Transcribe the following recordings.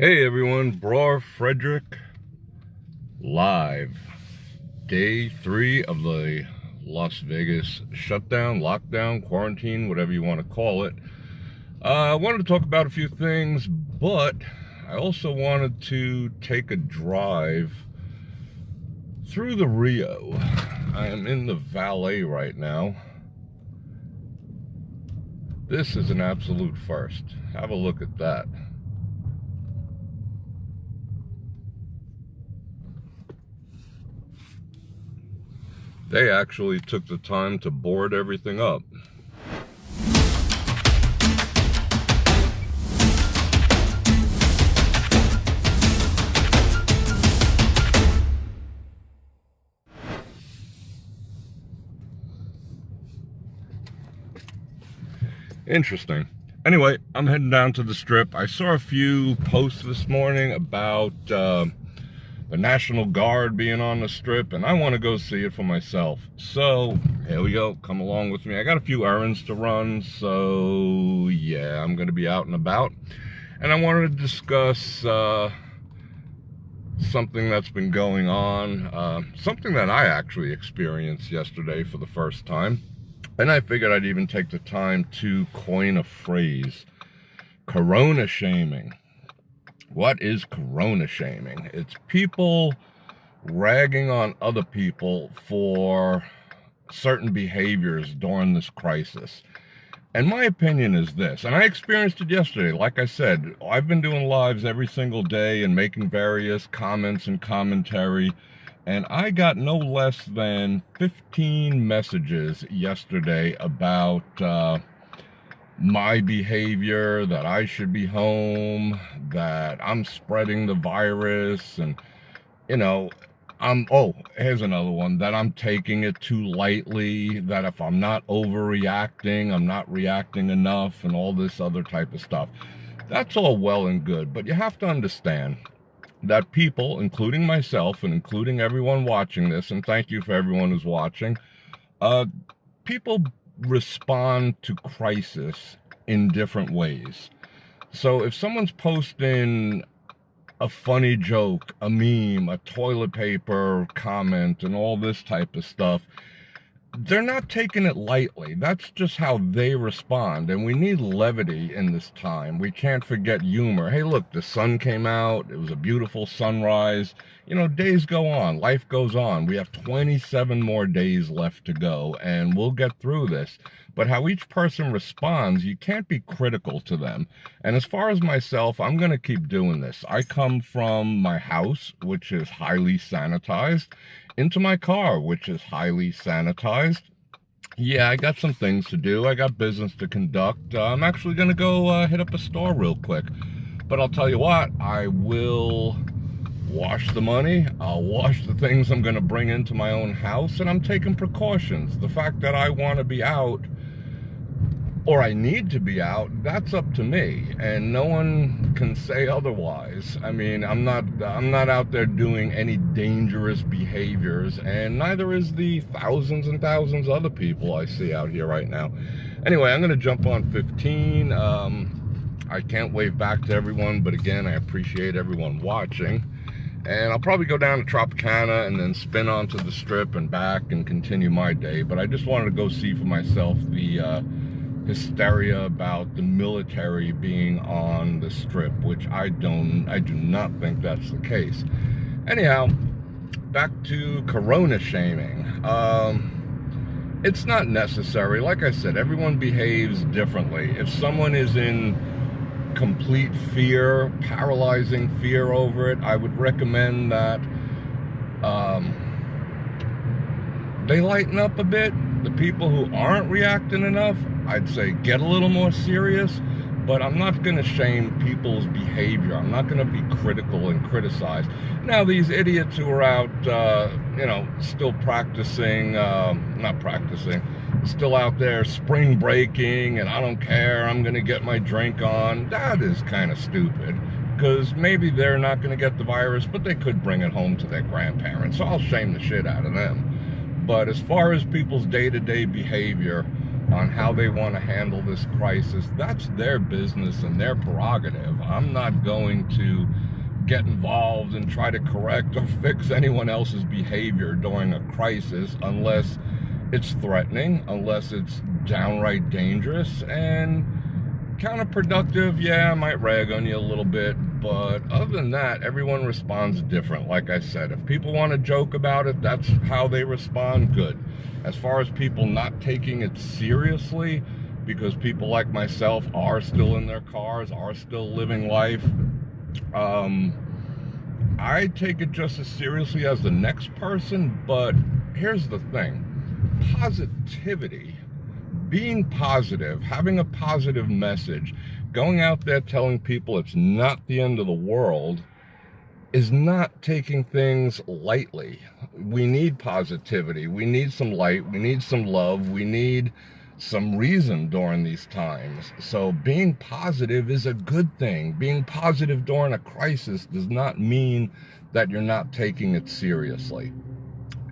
Hey everyone, Bror Fredrik live. Day 3 of the Las Vegas shutdown, lockdown, quarantine, whatever you want to call it. I wanted to talk about a few things, but I also wanted to take a drive through the Rio. I am in the valet right now. This is an absolute first. Have a look at that. They actually took the time to board everything up. Interesting. Anyway, I'm heading down to the Strip. I saw a few posts this morning about the National Guard being on the Strip, and I want to go see it for myself. So here we go. Come along with me. I got a few errands to run, so yeah, I'm going to be out and about. And I wanted to discuss something that's been going on, something that I actually experienced yesterday for the first time. And I figured I'd even take the time to coin a phrase: corona shaming. What is corona shaming? It's people ragging on other people for certain behaviors during this crisis. And my opinion is this, and I experienced it yesterday. Like I said, I've been doing lives every single day and making various comments and commentary, and I got no less than 15 messages yesterday about my behavior, that I should be home, that I'm spreading the virus, and here's another one, that I'm taking it too lightly, that if I'm not overreacting, I'm not reacting enough, and all this other type of stuff. That's all well and good, but you have to understand that people, including myself and including everyone watching this, and thank you for everyone who's watching, people respond to crisis in different ways. So if someone's posting a funny joke, a meme, a toilet paper comment, and all this type of stuff, they're not taking it lightly. That's just how they respond, and we need levity in this time. We can't forget humor. Hey, look, the sun came out. It was a beautiful sunrise. Days go on. Life goes on. We have 27 more days left to go, and we'll get through this. But how each person responds, you can't be critical to them. And as far as myself, I'm going to keep doing this. I come from my house, which is highly sanitized, into my car, which is highly sanitized. Yeah, I got some things to do. I got business to conduct. I'm actually going to go hit up a store real quick. But I'll tell you what, I will wash the money. I'll wash the things I'm going to bring into my own house, and I'm taking precautions. The fact that I want to be out, or I need to be out, that's up to me, and no one can say otherwise. I mean, I'm not out there doing any dangerous behaviors, and neither is the thousands and thousands of other people I see out here right now. Anyway, I'm going to jump on 15. I can't wave back to everyone, but again, I appreciate everyone watching. And I'll probably go down to Tropicana and then spin onto the Strip and back and continue my day. But I just wanted to go see for myself the hysteria about the military being on the Strip, which I do not think that's the case. Anyhow, back to corona shaming. It's not necessary. Like I said, everyone behaves differently. If someone is in complete fear, paralyzing fear over it, I would recommend that they lighten up a bit. The people who aren't reacting enough, I'd say get a little more serious, but I'm not going to shame people's behavior. I'm not going to be critical and criticize. Now, these idiots who are out, still practicing, still out there spring breaking, and I don't care, I'm going to get my drink on, that is kind of stupid, because maybe they're not going to get the virus, but they could bring it home to their grandparents, so I'll shame the shit out of them. But as far as people's day-to-day behavior, on how they want to handle this crisis. That's their business and their prerogative. I'm not going to get involved and try to correct or fix anyone else's behavior during a crisis unless it's threatening, unless it's downright dangerous and counterproductive. Yeah, I might rag on you a little bit, but other than that, everyone responds different. Like I said, if people want to joke about it, that's how they respond, good. As far as people not taking it seriously, because people like myself are still in their cars, are still living life, I take it just as seriously as the next person. But here's the thing: positivity, being positive, having a positive message, going out there telling people it's not the end of the world, is not taking things lightly. We need positivity. We need some light. We need some love. We need some reason during these times. So being positive is a good thing. Being positive during a crisis does not mean that you're not taking it seriously.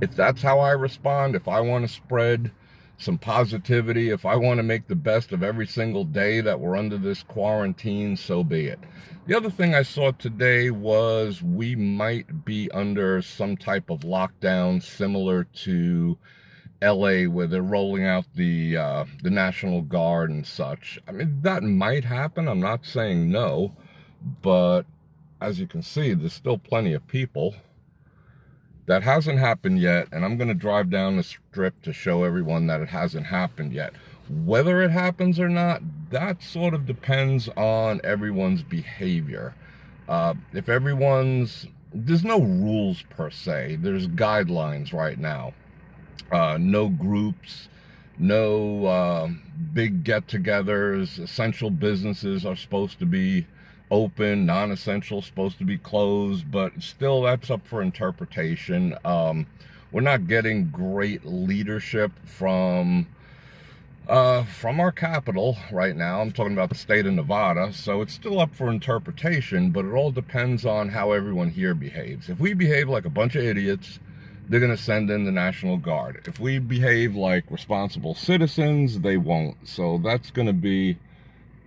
If that's how I respond, if I want to spread some positivity, if I want to make the best of every single day that we're under this quarantine, so be it. The other thing I saw today was we might be under some type of lockdown similar to LA, where they're rolling out the National Guard and such. I mean, that might happen. I'm not saying no, but as you can see, there's still plenty of people. That hasn't happened yet, and I'm going to drive down the strip to show everyone that it hasn't happened yet. Whether it happens or not, that sort of depends on everyone's behavior. There's no rules per se. There's guidelines right now. No groups, no big get-togethers. Essential businesses are supposed to be open, non-essential supposed to be closed, but still that's up for interpretation. We're not getting great leadership from our capital right now. I'm talking about the state of Nevada, so it's still up for interpretation, but it all depends on how everyone here behaves. If we behave like a bunch of idiots, they're going to send in the National Guard. If we behave like responsible citizens, they won't. So that's going to be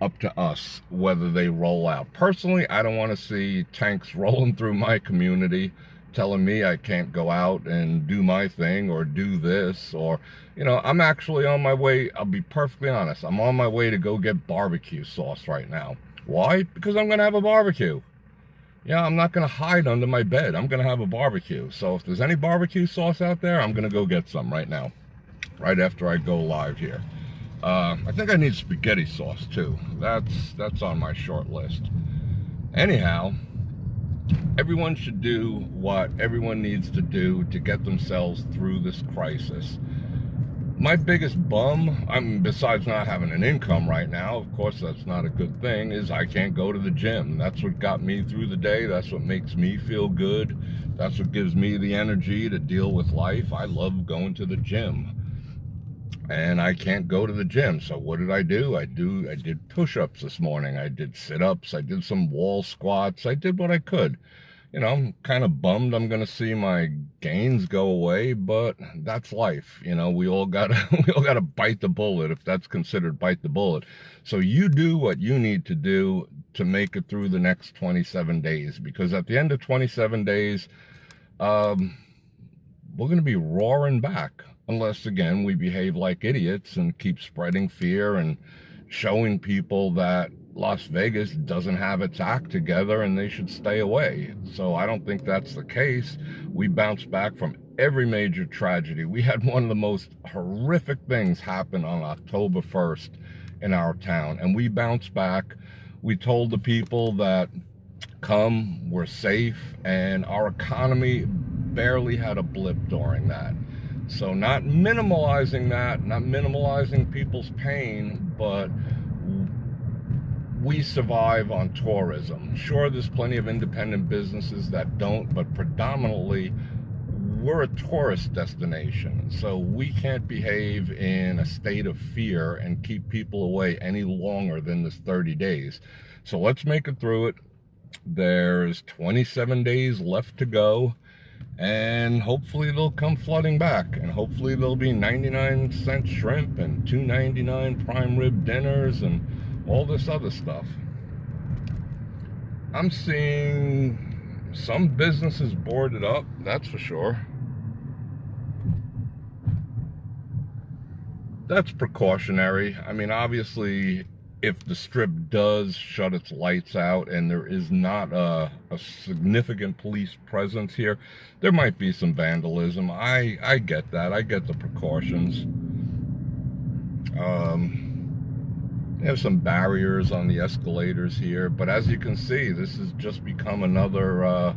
up to us whether they roll out. Personally, I don't want to see tanks rolling through my community telling me I can't go out and do my thing or do this, or, you know, I'm actually on my way. I'll be perfectly honest. I'm on my way to go get barbecue sauce right now. Why? Because I'm going to have a barbecue. Yeah, I'm not going to hide under my bed. I'm going to have a barbecue. So if there's any barbecue sauce out there, I'm going to go get some right now, right after I go live here. I think I need spaghetti sauce too. That's on my short list. Anyhow, everyone should do what everyone needs to do to get themselves through this crisis. My biggest bum, besides not having an income right now, of course that's not a good thing, is I can't go to the gym. That's what got me through the day. That's what makes me feel good. That's what gives me the energy to deal with life. I love going to the gym. And I can't go to the gym. So what did I do? I did push-ups this morning. I did sit-ups. I did some wall squats. I did what I could. You know, I'm kind of bummed I'm going to see my gains go away, but that's life. You know, we all gotta bite the bullet, if that's considered bite the bullet. So you do what you need to do to make it through the next 27 days, because at the end of 27 days, we're going to be roaring back. Unless, again, we behave like idiots and keep spreading fear and showing people that Las Vegas doesn't have its act together and they should stay away. So I don't think that's the case. We bounced back from every major tragedy. We had one of the most horrific things happen on October 1st in our town, and we bounced back. We told the people that we're safe, and our economy barely had a blip during that. So not minimalizing that, not minimalizing people's pain, but we survive on tourism. Sure, there's plenty of independent businesses that don't, but predominantly we're a tourist destination. So we can't behave in a state of fear and keep people away any longer than this 30 days. So let's make it through it. There's 27 days left to go. And hopefully they'll come flooding back, and hopefully there'll be 99-cent shrimp and $2.99 prime rib dinners and all this other stuff. I'm seeing some businesses boarded up, that's for sure. That's precautionary. I mean, obviously, if the strip does shut its lights out and there is not a significant police presence here, there might be some vandalism. I get that. I get the precautions. They have some barriers on the escalators here, but as you can see, this has just become another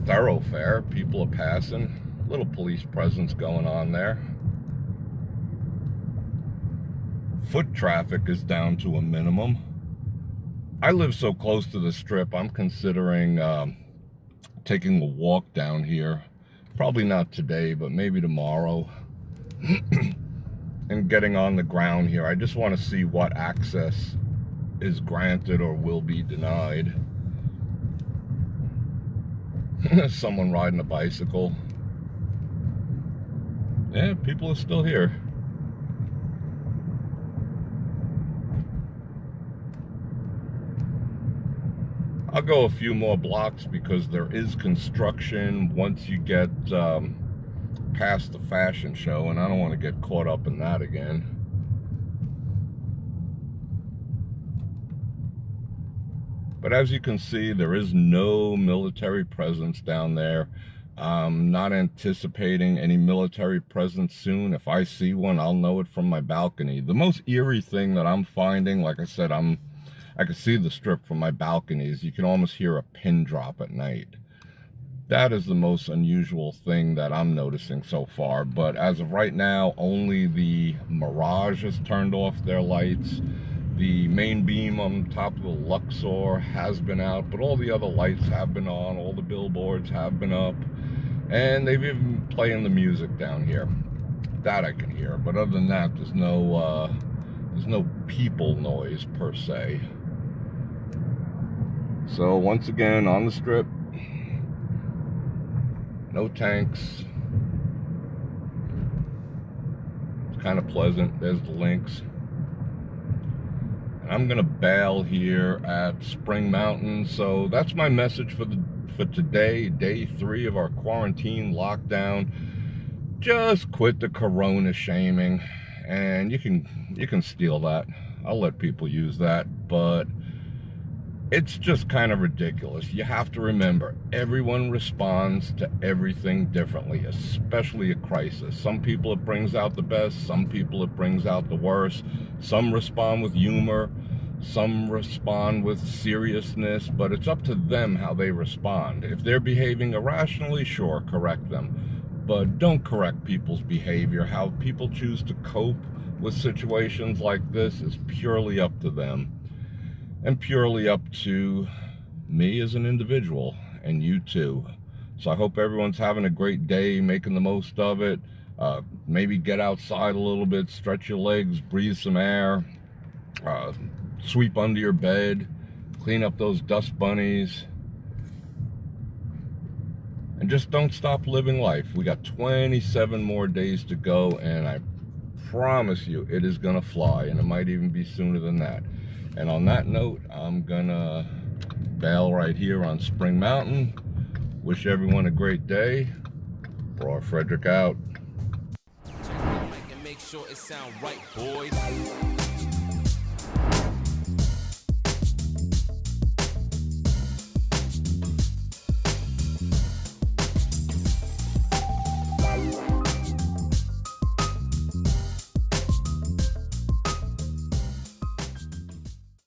thoroughfare. People are passing. Little police presence going on there. Foot traffic is down to a minimum. I live so close to the strip, I'm considering taking a walk down here. Probably not today, but maybe tomorrow. And getting on the ground here. I just want to see what access is granted or will be denied. Someone riding a bicycle. Yeah, people are still here. I'll go a few more blocks because there is construction once you get past the fashion show, and I don't want to get caught up in that again. But as you can see, there is no military presence down there. I'm not anticipating any military presence soon. If I see one, I'll know it from my balcony. The most eerie thing that I'm finding, like I said, I can see the strip from my balconies. You can almost hear a pin drop at night. That is the most unusual thing that I'm noticing so far. But as of right now, only the Mirage has turned off their lights. The main beam on top of the Luxor has been out, but all the other lights have been on. All the billboards have been up. And they've even been playing the music down here. That I can hear. But other than that, there's no people noise per se. So once again, on the strip, no tanks. It's kind of pleasant. There's the links. And I'm gonna bail here at Spring Mountain. So that's my message for today, day 3 of our quarantine lockdown. Just quit the corona shaming, and you can steal that. I'll let people use that, but it's just kind of ridiculous. You have to remember, everyone responds to everything differently, especially a crisis. Some people it brings out the best, some people it brings out the worst. Some respond with humor, some respond with seriousness, but it's up to them how they respond. If they're behaving irrationally, sure, correct them. But don't correct people's behavior. How people choose to cope with situations like this is purely up to them. And purely up to me as an individual, and you too. So I hope everyone's having a great day, making the most of it. Maybe get outside a little bit, stretch your legs, breathe some air, sweep under your bed, clean up those dust bunnies, and just don't stop living life. We got 27 more days to go, and I promise you it is gonna fly, and it might even be sooner than that. And on that note, I'm gonna bail right here on Spring Mountain. Wish everyone a great day. Bror Fredrik out. Check the mic and make sure it sound right, boys.